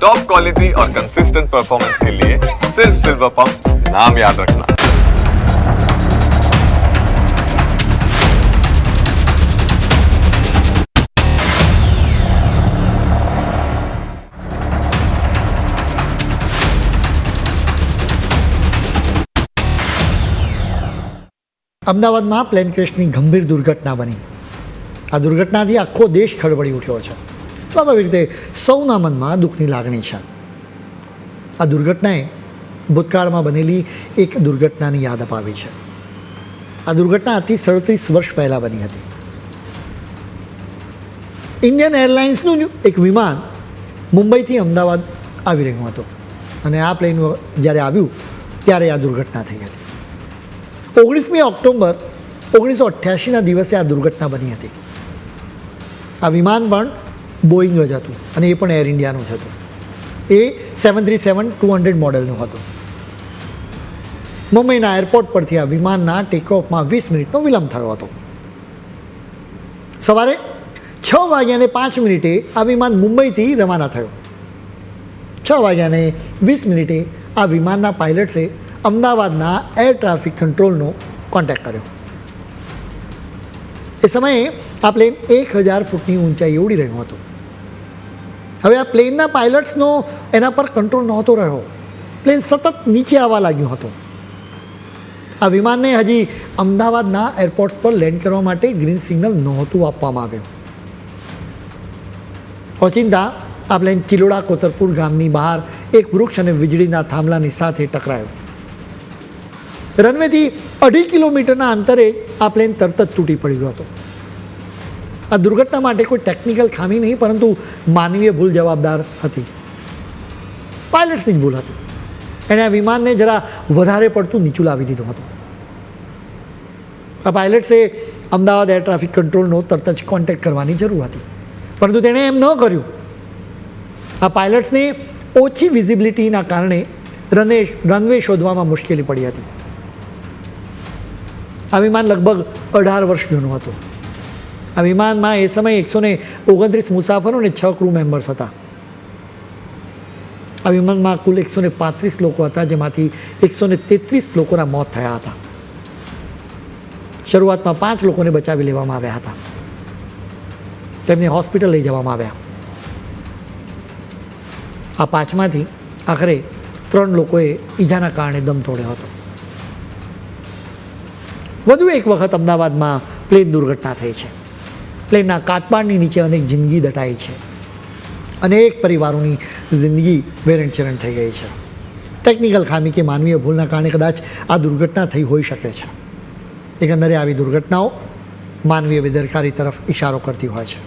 Top quality और consistent performance के लिए सिर्फ सिल्वर पंप नाम याद रखना। અમદાવાદમાં પ્લેન ક્રેશની ગંભીર દુર્ઘટના બની. આ દુર્ઘટનાથી આખો દેશ ખળબળી ઉઠ્યો છે. સ્વાભાવિક રીતે સૌના મનમાં દુઃખની લાગણી છે. આ દુર્ઘટનાએ ભૂતકાળમાં બનેલી એક દુર્ઘટનાની યાદ અપાવી છે. આ દુર્ઘટના આજથી 37 વર્ષ પહેલાં બની હતી. ઇન્ડિયન એરલાઇન્સનું એક વિમાન મુંબઈથી અમદાવાદ આવી રહ્યું હતું અને આ પ્લેન જ્યારે આવ્યું ત્યારે આ દુર્ઘટના થઈ હતી. 19મી ઓક્ટોબર 1988ના દિવસે આ દુર્ઘટના બની હતી. આ વિમાન પણ બોઈંગ જ હતું અને એ પણ એર ઇન્ડિયાનું જ હતું. એ 737-200 મોડલનું હતું. મુંબઈના એરપોર્ટ પરથી આ વિમાનના ટેકઓફમાં 20 મિનિટનો વિલંબ થયો હતો. સવારે 6:05 આ વિમાન મુંબઈથી રવાના થયું. 6:20 આ વિમાનના પાયલટ્સે અમદાવાદના એર ટ્રાફિક કંટ્રોલનો કોન્ટેક્ટ કર્યો. એ સમયે આ પ્લેન 1000 ફૂટની ઊંચાઈ ઉડી રહ્યું હતું. હવે આ પ્લેનના પાયલટ્સનો એના પર કંટ્રોલ નહોતો રહ્યો. પ્લેન સતત નીચે આવવા લાગ્યું હતું. આ વિમાનને હજી અમદાવાદના એરપોર્ટ પર લેન્ડ કરવા માટે ગ્રીન સિગ્નલ નહોતું આપવામાં આવ્યું. ઓચિંતા આ પ્લેન ચિલોડા કોતરપુર ગામની બહાર એક વૃક્ષ અને વીજળીના થાંભલાની સાથે ટકરાયો. રનવેથી 2.5 કિલોમીટરના અંતરે આ પ્લેન તરત જ તૂટી પડ્યો હતો. આ દુર્ઘટના માટે કોઈ ટેકનિકલ ખામી નહીં, પરંતુ માનવીય ભૂલ જવાબદાર હતી. પાયલટ્સની જ ભૂલ હતી. એણે આ વિમાનને જરા વધારે પડતું નીચું લાવી દીધું હતું. આ પાયલટ્સે અમદાવાદ એર ટ્રાફિક કંટ્રોલનો તરત જ કોન્ટેક્ટ કરવાની જરૂર હતી, પરંતુ તેણે એમ ન કર્યું. આ પાયલટ્સને ઓછી વિઝિબિલિટીના કારણે રનવે શોધવામાં મુશ્કેલી પડી હતી. આ વિમાન લગભગ 18 વર્ષ જૂનું હતું. આ વિમાનમાં એ સમયે 129 મુસાફરો અને 6 ક્રૂ મેમ્બર્સ હતા. આ વિમાનમાં કુલ 135 લોકો હતા, જેમાંથી 133 લોકોના મોત થયા હતા. શરૂઆતમાં 5 લોકોને બચાવી લેવામાં આવ્યા હતા. તેમને હોસ્પિટલ લઈ જવામાં આવ્યા. આ 5માંથી આખરે 3 લોકોએ ઈજાના કારણે દમ તોડ્યો હતો. વધુ એક વખત અમદાવાદમાં પ્લેન દુર્ઘટના થઈ છે. પ્લેનના કાચબારની નીચે અનેક જિંદગી દટાઈ છે. અનેક પરિવારોની જિંદગી વેરણ-ચેરણ થઈ ગઈ છે. ટેકનિકલ ખામી કે માનવીય ભૂલના કારણે કદાચ આ દુર્ઘટના થઈ હોઈ શકે છે. એકંદરે આવી દુર્ઘટનાઓ માનવીય બેદરકારી તરફ ઇશારો કરતી હોય છે.